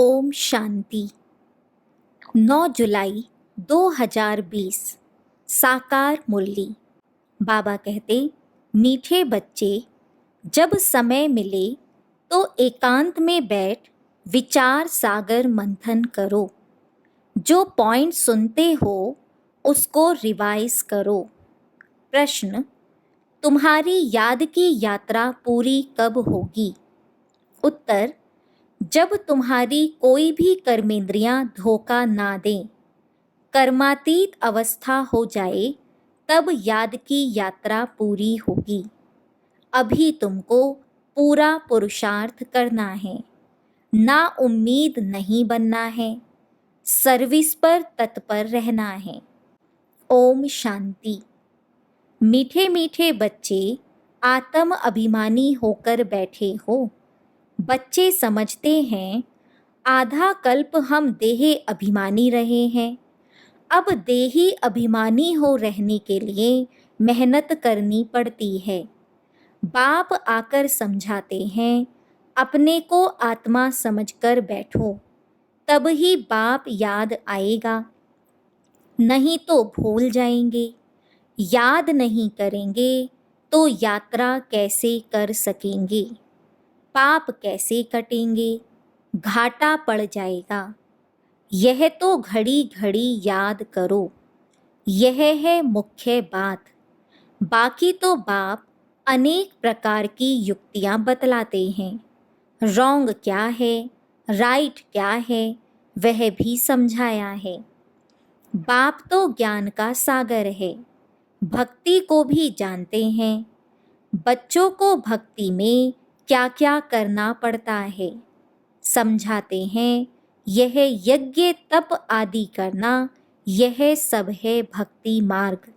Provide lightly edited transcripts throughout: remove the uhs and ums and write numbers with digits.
ओम शांति। 9 जुलाई 2020 साकार मुरली। बाबा कहते, मीठे बच्चे, जब समय मिले तो एकांत में बैठ विचार सागर मंथन करो। जो पॉइंट सुनते हो उसको रिवाइज करो। प्रश्न, तुम्हारी याद की यात्रा पूरी कब होगी? उत्तर, जब तुम्हारी कोई भी कर्मेंद्रियां धोखा ना दें, कर्मातीत अवस्था हो जाए, तब याद की यात्रा पूरी होगी। अभी तुमको पूरा पुरुषार्थ करना है, ना उम्मीद नहीं बनना है, सर्विस पर तत्पर रहना है। ओम शांति। मीठे मीठे बच्चे आत्म अभिमानी होकर बैठे हो। बच्चे समझते हैं आधा कल्प हम देह अभिमानी रहे हैं, अब देही अभिमानी हो रहने के लिए मेहनत करनी पड़ती है। बाप आकर समझाते हैं, अपने को आत्मा समझकर बैठो, तब ही बाप याद आएगा, नहीं तो भूल जाएंगे। याद नहीं करेंगे तो यात्रा कैसे कर सकेंगे? पाप कैसे कटेंगे? घाटा पड़ जाएगा। यह तो घड़ी घड़ी याद करो, यह है मुख्य बात। बाकी तो बाप अनेक प्रकार की युक्तियां बतलाते हैं। रॉन्ग क्या है, राइट क्या है, वह भी समझाया है। बाप तो ज्ञान का सागर है, भक्ति को भी जानते हैं। बच्चों को भक्ति में क्या क्या करना पड़ता है समझाते हैं। यह यज्ञ तप आदि करना, यह सब है भक्ति मार्ग।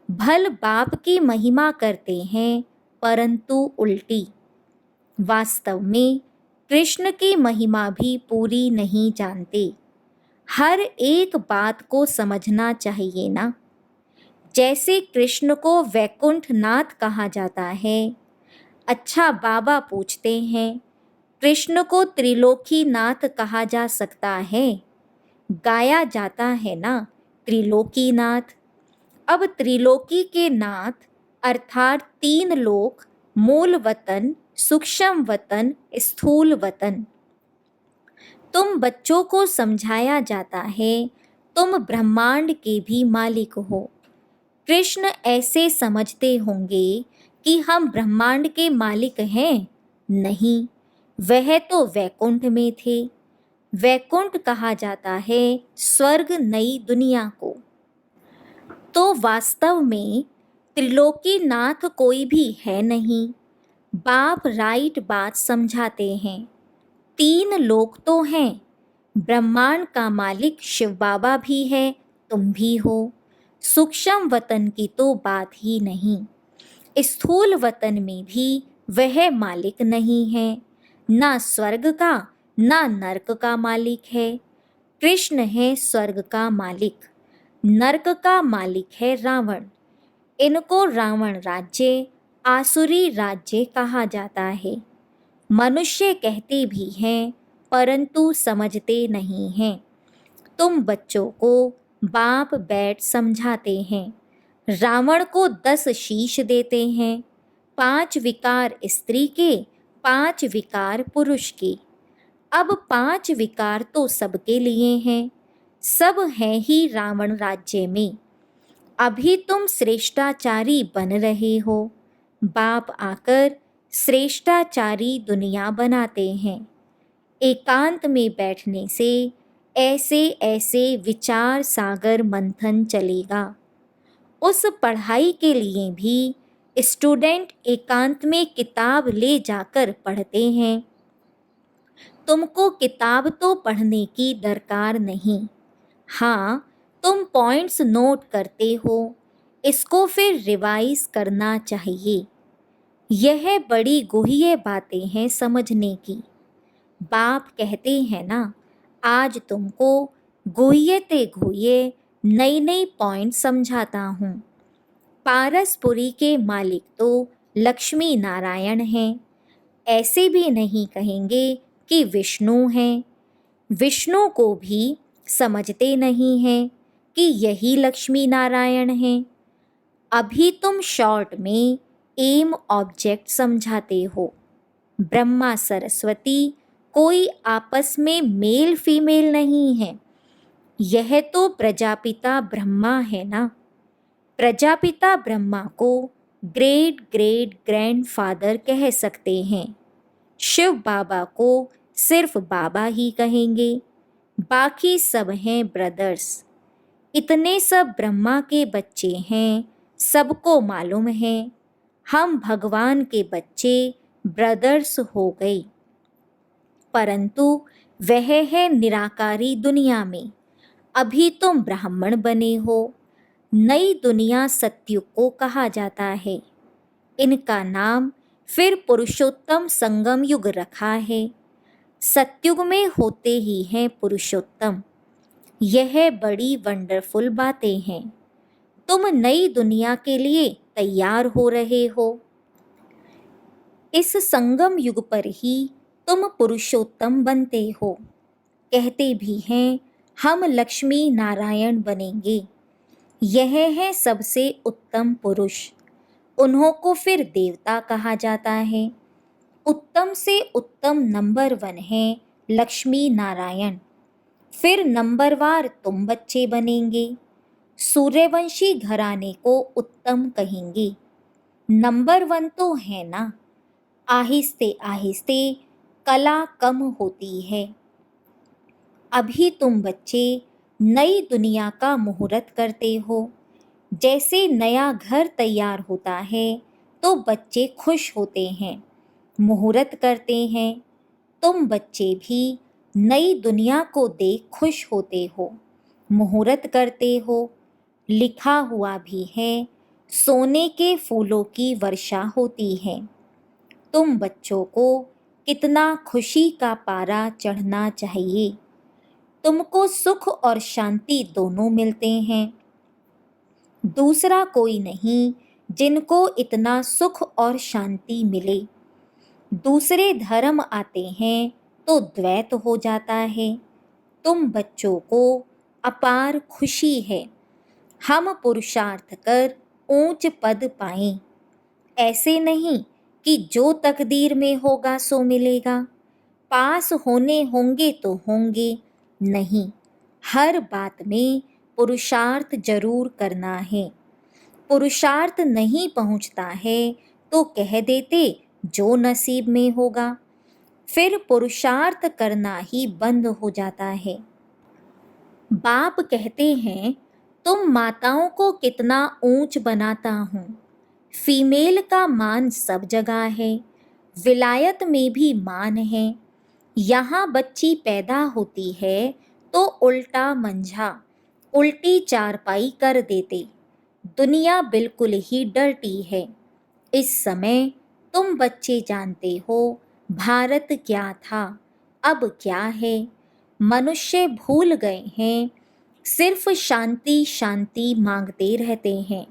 भल बाप की महिमा करते हैं, परंतु उल्टी। वास्तव में कृष्ण की महिमा भी पूरी नहीं जानते। हर एक बात को समझना चाहिए ना। जैसे कृष्ण को वैकुंठ नाथ कहा जाता है। अच्छा, बाबा पूछते हैं, कृष्ण को त्रिलोकी नाथ कहा जा सकता है? गाया जाता है ना त्रिलोकी नाथ। अब त्रिलोकी के नाथ अर्थात 3 लोक, मूल वतन, सूक्ष्म वतन, स्थूल वतन। तुम बच्चों को समझाया जाता है, तुम ब्रह्मांड के भी मालिक हो। कृष्ण ऐसे समझते होंगे कि हम ब्रह्मांड के मालिक हैं? नहीं, वह तो वैकुंठ में थे। वैकुंठ कहा जाता है स्वर्ग, नई दुनिया को। तो वास्तव में त्रिलोकी नाथ कोई भी है नहीं। बाप राइट बात समझाते हैं। 3 लोक तो हैं। ब्रह्मांड का मालिक शिव बाबा भी है, तुम भी हो। सूक्ष्म वतन की तो बात ही नहीं। स्थूल वतन में भी वह मालिक नहीं है। ना स्वर्ग का ना नरक का मालिक है। कृष्ण है स्वर्ग का मालिक। नरक का मालिक है रावण। इनको रावण राज्य, आसुरी राज्य कहा जाता है। मनुष्य कहते भी हैं, परंतु समझते नहीं हैं। तुम बच्चों को बाप बैठ समझाते हैं। रावण को 10 शीश देते हैं। 5 विकार स्त्री के, 5 विकार पुरुष के। अब 5 विकार तो सबके लिए हैं, सब हैं ही रावण राज्य में। अभी तुम श्रेष्ठाचारी बन रहे हो। बाप आकर श्रेष्ठाचारी दुनिया बनाते हैं। एकांत में बैठने से ऐसे ऐसे विचार सागर मंथन चलेगा। उस पढ़ाई के लिए भी स्टूडेंट एकांत में किताब ले जाकर पढ़ते हैं। तुमको किताब तो पढ़ने की दरकार नहीं। हाँ, तुम पॉइंट्स नोट करते हो, इसको फिर रिवाइज करना चाहिए। यह बड़ी गुह्य बातें हैं समझने की। बाप कहते हैं ना, आज तुमको गुह्य ते गुह्य नई नई पॉइंट समझाता हूँ। पारसपुरी के मालिक तो लक्ष्मी नारायण हैं। ऐसे भी नहीं कहेंगे कि विष्णु हैं। विष्णु को भी समझते नहीं हैं कि यही लक्ष्मी नारायण हैं। अभी तुम शॉर्ट में एम ऑब्जेक्ट समझाते हो। ब्रह्मा सरस्वती कोई आपस में मेल फीमेल नहीं है। यह तो प्रजापिता ब्रह्मा है ना। प्रजापिता ब्रह्मा को ग्रेट ग्रेट ग्रैंडफादर कह सकते हैं। शिव बाबा को सिर्फ बाबा ही कहेंगे, बाकी सब हैं ब्रदर्स। इतने सब ब्रह्मा के बच्चे हैं, सबको मालूम है। हम भगवान के बच्चे ब्रदर्स हो गए, परंतु वह है निराकारी दुनिया में। अभी तुम ब्राह्मण बने हो। नई दुनिया सत्युग को कहा जाता है। इनका नाम फिर पुरुषोत्तम संगम युग रखा है। सत्युग में होते ही हैं पुरुषोत्तम। यह बड़ी वंडरफुल बातें हैं। तुम नई दुनिया के लिए तैयार हो रहे हो। इस संगम युग पर ही तुम पुरुषोत्तम बनते हो। कहते भी हैं हम लक्ष्मी नारायण बनेंगे। यह है सबसे उत्तम पुरुष। उन्हों को फिर देवता कहा जाता है। उत्तम से उत्तम नंबर 1 है लक्ष्मी नारायण। फिर नंबरवार तुम बच्चे बनेंगे। सूर्यवंशी घराने को उत्तम कहेंगे। नंबर 1 तो है ना। आहिस्ते आहिस्ते कला कम होती है। अभी तुम बच्चे नई दुनिया का मुहूर्त करते हो। जैसे नया घर तैयार होता है तो बच्चे खुश होते हैं, मुहूर्त करते हैं। तुम बच्चे भी नई दुनिया को देख खुश होते हो, मुहूर्त करते हो। लिखा हुआ भी है सोने के फूलों की वर्षा होती है। तुम बच्चों को कितना खुशी का पारा चढ़ना चाहिए। तुमको सुख और शांति दोनों मिलते हैं। दूसरा कोई नहीं जिनको इतना सुख और शांति मिले। दूसरे धर्म आते हैं तो द्वैत हो जाता है। तुम बच्चों को अपार खुशी है। हम पुरुषार्थ कर ऊंच पद पाएं। ऐसे नहीं कि जो तकदीर में होगा सो मिलेगा। पास होने होंगे तो होंगे, नहीं, हर बात में पुरुषार्थ जरूर करना है। पुरुषार्थ नहीं पहुंचता है तो कह देते जो नसीब में होगा। फिर पुरुषार्थ करना ही बंद हो जाता है। बाप कहते हैं तुम माताओं को कितना ऊंच बनाता हूँ। फीमेल का मान सब जगह है। विलायत में भी मान है। यहाँ बच्ची पैदा होती है तो उल्टा मंझा, उल्टी चारपाई कर देते। दुनिया बिल्कुल ही डर्टी है। इस समय तुम बच्चे जानते हो भारत क्या था, अब क्या है। मनुष्य भूल गए हैं। सिर्फ शांति शांति मांगते रहते हैं।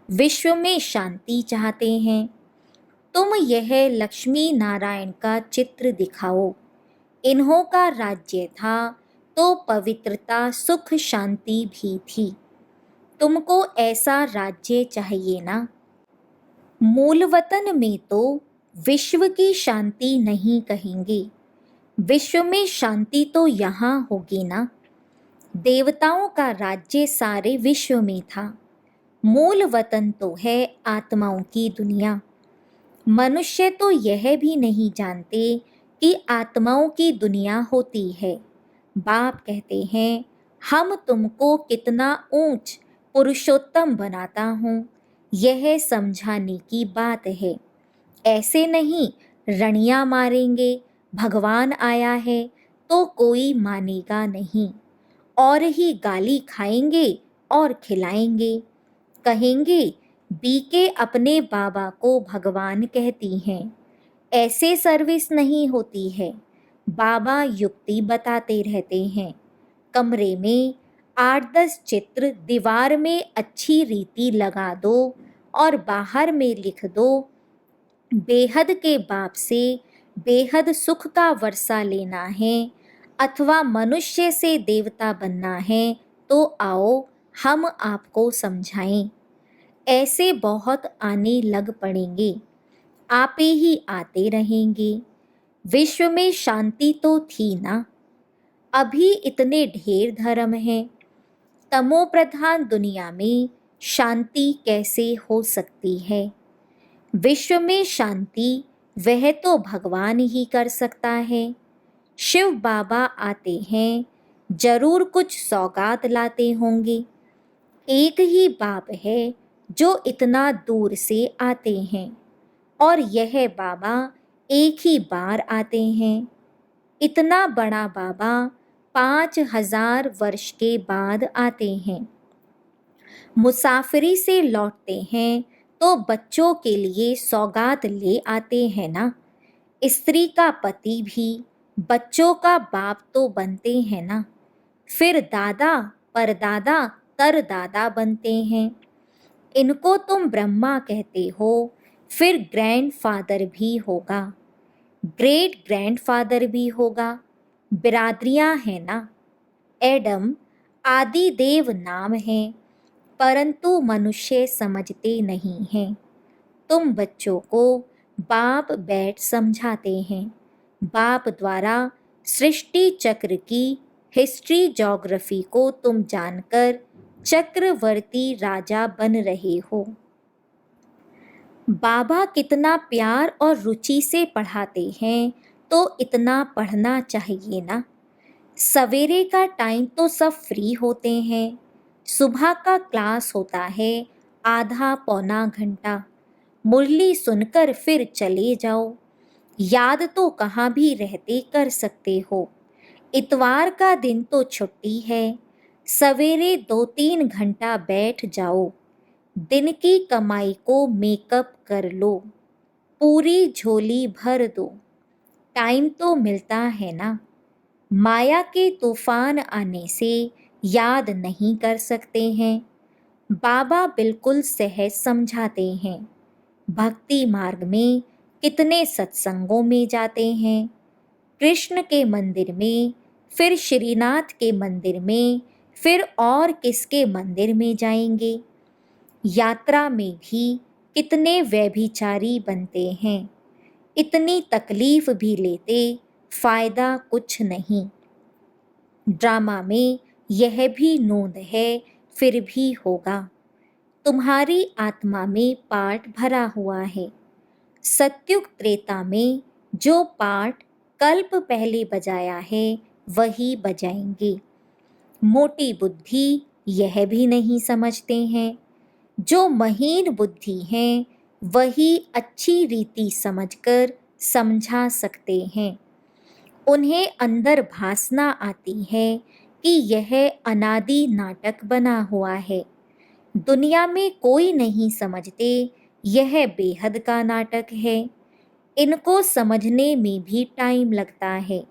विश्व में शांति चाहते हैं। तुम यह लक्ष्मी नारायण का चित्र दिखाओ। इन्हों का राज्य था तो पवित्रता सुख शांति भी थी। तुमको ऐसा राज्य चाहिए ना। मूल वतन में तो विश्व की शांति नहीं कहेंगे। विश्व में शांति तो यहाँ होगी ना। देवताओं का राज्य सारे विश्व में था। मूल वतन तो है आत्माओं की दुनिया। मनुष्य तो यह भी नहीं जानते कि आत्माओं की दुनिया होती है। बाप कहते हैं हम तुमको कितना ऊंच पुरुषोत्तम बनाता हूँ, यह समझाने की बात है। ऐसे नहीं रणियाँ मारेंगे भगवान आया है तो कोई मानेगा नहीं, और ही गाली खाएंगे और खिलाएंगे। कहेंगे बीके अपने बाबा को भगवान कहती हैं। ऐसे सर्विस नहीं होती है। बाबा युक्ति बताते रहते हैं। कमरे में 8-10 चित्र दीवार में अच्छी रीति लगा दो और बाहर में लिख दो बेहद के बाप से बेहद सुख का वर्षा लेना है। अथवा मनुष्य से देवता बनना है तो आओ हम आपको समझाएं। ऐसे बहुत आने लग पड़ेंगे, आपे ही आते रहेंगे। विश्व में शांति तो थी ना, अभी इतने ढेर धर्म हैं। तमो प्रधान दुनिया में शांति कैसे हो सकती है? विश्व में शांति वह तो भगवान ही कर सकता है। शिव बाबा आते हैं, जरूर कुछ सौगात लाते होंगे। एक ही बाप है जो इतना दूर से आते हैं, और यह बाबा एक ही बार आते हैं। इतना बड़ा बाबा 5000 वर्ष के बाद आते हैं। मुसाफिरी से लौटते हैं तो बच्चों के लिए सौगात ले आते हैं ना। स्त्री का पति भी बच्चों का बाप तो बनते हैं ना। फिर दादा, परदादा, तरदादा बनते हैं। इनको तुम ब्रह्मा कहते हो, फिर ग्रैंडफादर भी होगा, ग्रेट ग्रैंडफादर भी होगा। बिरादरियां हैं ना। एडम आदि देव नाम है, परंतु मनुष्य समझते नहीं हैं। तुम बच्चों को बाप बैठ समझाते हैं। बाप द्वारा सृष्टि चक्र की हिस्ट्री ज्योग्राफी को तुम जानकर चक्रवर्ती राजा बन रहे हो। बाबा कितना प्यार और रुचि से पढ़ाते हैं, तो इतना पढ़ना चाहिए ना। सवेरे का टाइम तो सब फ्री होते हैं। सुबह का क्लास होता है आधा पौना घंटा। मुरली सुनकर फिर चले जाओ। याद तो कहाँ भी रहते कर सकते हो। इतवार का दिन तो छुट्टी है। सवेरे 2-3 घंटा बैठ जाओ। दिन की कमाई को मेकअप कर लो, पूरी झोली भर दो। टाइम तो मिलता है ना। माया के तूफान आने से याद नहीं कर सकते हैं। बाबा बिल्कुल सहज समझाते हैं। भक्ति मार्ग में कितने सत्संगों में जाते हैं। कृष्ण के मंदिर में, फिर श्रीनाथ के मंदिर में, फिर और किसके मंदिर में जाएंगे। यात्रा में भी कितने व्यभिचारी बनते हैं। इतनी तकलीफ भी लेते, फायदा कुछ नहीं। ड्रामा में यह भी नोंद है, फिर भी होगा। तुम्हारी आत्मा में पाठ भरा हुआ है। सत्युग त्रेता में जो पाठ कल्प पहले बजाया है, वही बजाएंगे। मोटी बुद्धि यह भी नहीं समझते हैं। जो महीन बुद्धि हैं, वही अच्छी रीति समझकर समझा सकते हैं। उन्हें अंदर भासना आती है कि यह अनादि नाटक बना हुआ है। दुनिया में कोई नहीं समझते यह बेहद का नाटक है। इनको समझने में भी टाइम लगता है।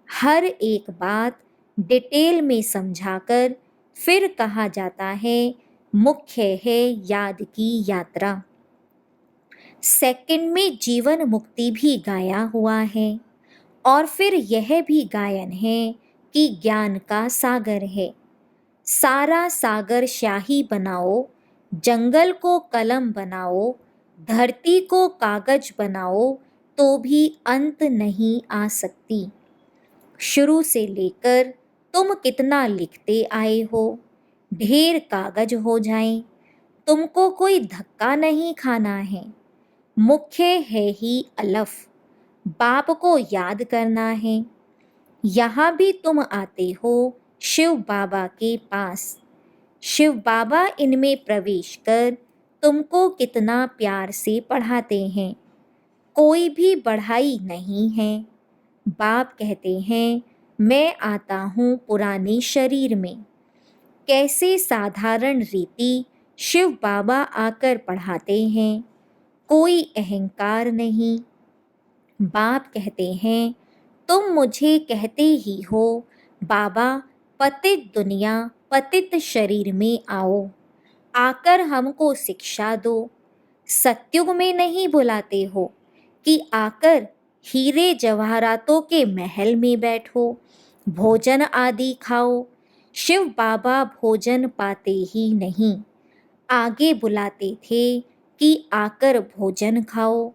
हर एक बात डिटेल में समझाकर फिर कहा जाता है मुख्य है याद की यात्रा। सेकंड में जीवन मुक्ति भी गाया हुआ है, और फिर यह भी गायन है कि ज्ञान का सागर है। सारा सागर स्याही बनाओ, जंगल को कलम बनाओ, धरती को कागज बनाओ, तो भी अंत नहीं आ सकती। शुरू से लेकर तुम कितना लिखते आए हो, ढेर कागज हो जाएं। तुमको कोई धक्का नहीं खाना है। मुख्य है ही अलफ, बाप को याद करना है। यहाँ भी तुम आते हो शिव बाबा के पास। शिव बाबा इनमें प्रवेश कर तुमको कितना प्यार से पढ़ाते हैं। कोई भी बढ़ाई नहीं है। बाप कहते हैं मैं आता हूँ पुराने शरीर में। कैसे साधारण रीति शिव बाबा आकर पढ़ाते हैं, कोई अहंकार नहीं। बाप कहते हैं तुम मुझे कहते ही हो बाबा पतित दुनिया पतित शरीर में आओ, आकर हमको शिक्षा दो। सत्युग में नहीं बुलाते हो कि आकर हीरे जवाहरातों के महल में बैठो, भोजन आदि खाओ। शिव बाबा भोजन पाते ही नहीं, आगे बुलाते थे कि आकर भोजन खाओ।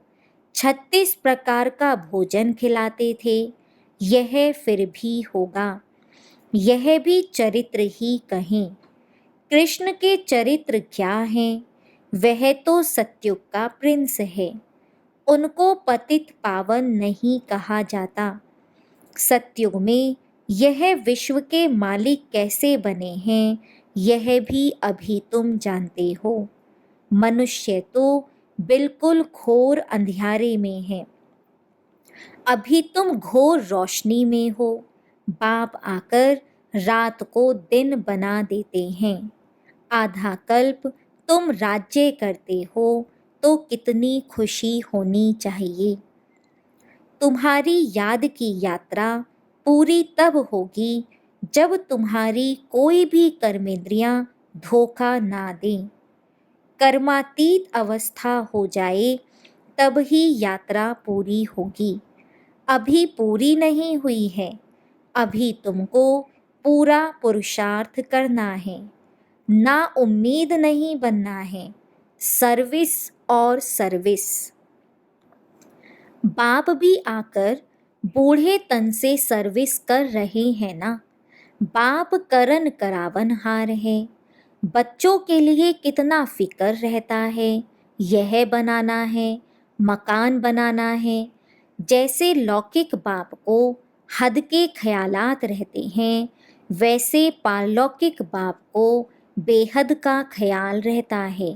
36 प्रकार का भोजन खिलाते थे। यह फिर भी होगा, यह भी चरित्र ही कहें। कृष्ण के चरित्र क्या हैं? वह तो सत्युग का प्रिंस है, उनको पतित पावन नहीं कहा जाता। सत्युग में यह विश्व के मालिक कैसे बने हैं, यह भी अभी तुम जानते हो। मनुष्य तो बिल्कुल घोर अंधियारे में है, अभी तुम घोर रोशनी में हो। बाप आकर रात को दिन बना देते हैं। आधा कल्प तुम राज्य करते हो तो कितनी खुशी होनी चाहिए। तुम्हारी याद की यात्रा पूरी तब होगी जब तुम्हारी कोई भी कर्मेंद्रियां धोखा ना दें। कर्मातीत अवस्था हो जाए तब ही यात्रा पूरी होगी। अभी पूरी नहीं हुई है, अभी तुमको पूरा पुरुषार्थ करना है। ना उम्मीद नहीं बनना है, सर्विस और सर्विस। बाप भी आकर बूढ़े तन से सर्विस कर रहे हैं ना। बाप करन करावन हार है। बच्चों के लिए कितना फिक्र रहता है, यह बनाना है, मकान बनाना है। जैसे लौकिक बाप को हद के ख्यालात रहते हैं, वैसे पारलौकिक बाप को बेहद का ख्याल रहता है।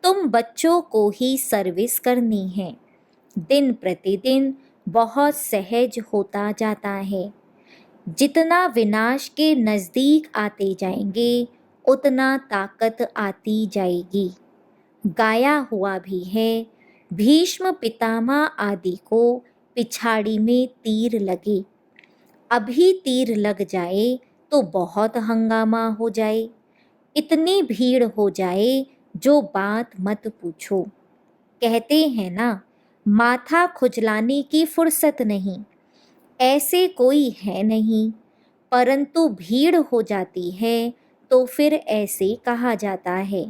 तुम बच्चों को ही सर्विस करनी है। दिन प्रतिदिन बहुत सहज होता जाता है। जितना विनाश के नज़दीक आते जाएंगे उतना ताकत आती जाएगी। गाया हुआ भी है, भीष्म पितामह आदि को पिछाड़ी में तीर लगे। अभी तीर लग जाए तो बहुत हंगामा हो जाए, इतनी भीड़ हो जाए जो बात मत पूछो। कहते हैं ना, माथा खुजलाने की फुर्सत नहीं, ऐसे कोई है नहीं। परंतु भीड़ हो जाती है तो फिर ऐसे कहा जाता है।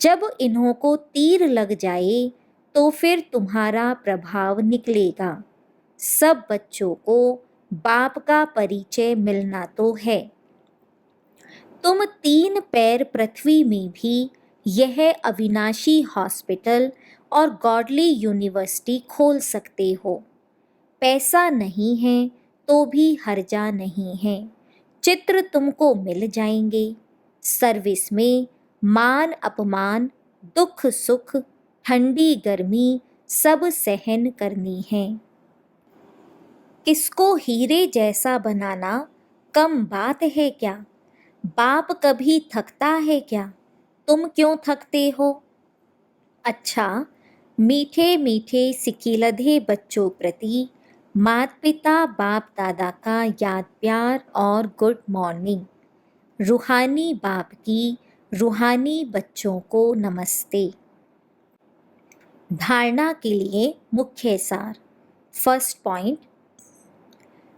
जब इन्हों को तीर लग जाए तो फिर तुम्हारा प्रभाव निकलेगा। सब बच्चों को बाप का परिचय मिलना तो है। तुम 3 पैर पृथ्वी में भी यह अविनाशी हॉस्पिटल और गॉडली यूनिवर्सिटी खोल सकते हो। पैसा नहीं है तो भी हर्जा नहीं है, चित्र तुमको मिल जाएंगे। सर्विस में मान अपमान, दुख सुख, ठंडी गर्मी सब सहन करनी है। किसको हीरे जैसा बनाना कम बात है क्या? बाप कभी थकता है क्या? तुम क्यों थकते हो? अच्छा, मीठे मीठे सिकिलधे बच्चों प्रति माता पिता बाप दादा का याद प्यार और गुड मॉर्निंग। रूहानी बाप की रूहानी बच्चों को नमस्ते। धारणा के लिए मुख्य सार। फर्स्ट पॉइंट,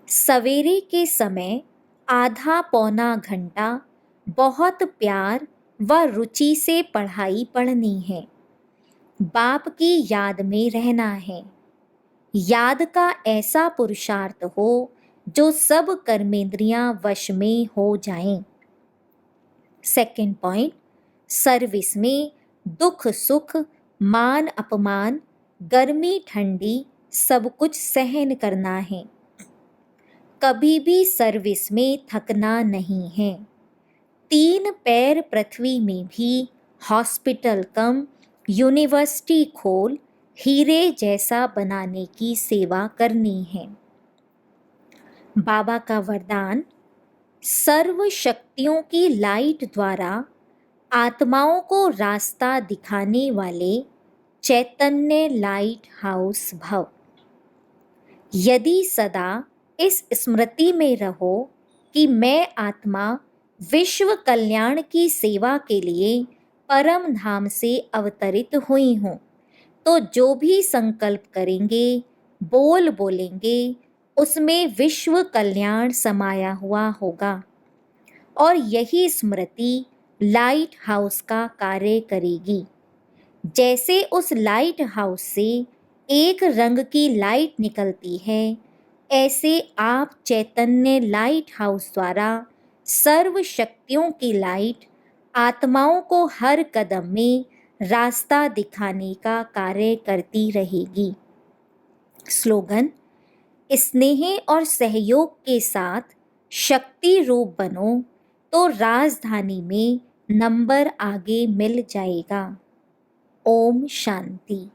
सवेरे के समय आधा पौना घंटा बहुत प्यार व रुचि से पढ़ाई पढ़नी है। बाप की याद में रहना है। याद का ऐसा पुरुषार्थ हो जो सब कर्मेंद्रियां वश में हो जाएं। सेकंड पॉइंट, सर्विस में दुख सुख, मान अपमान, गर्मी ठंडी सब कुछ सहन करना है। कभी भी सर्विस में थकना नहीं है। 3 पैर पृथ्वी में भी हॉस्पिटल कम यूनिवर्सिटी खोल हीरे जैसा बनाने की सेवा करनी है। बाबा का वरदान, सर्व शक्तियों की लाइट द्वारा आत्माओं को रास्ता दिखाने वाले चैतन्य लाइट हाउस भव। यदि सदा इस स्मृति में रहो कि मैं आत्मा विश्व कल्याण की सेवा के लिए परम धाम से अवतरित हुई हूँ, तो जो भी संकल्प करेंगे, बोलेंगे, उसमें विश्व कल्याण समाया हुआ होगा और यही स्मृति लाइट हाउस का कार्य करेगी। जैसे उस लाइट हाउस से एक रंग की लाइट निकलती है, ऐसे आप चैतन्य लाइट हाउस द्वारा सर्व शक्तियों की लाइट आत्माओं को हर कदम में रास्ता दिखाने का कार्य करती रहेगी। स्लोगन: स्नेह और सहयोग के साथ शक्ति रूप बनो तो राजधानी में नंबर आगे मिल जाएगा। ओम शांति।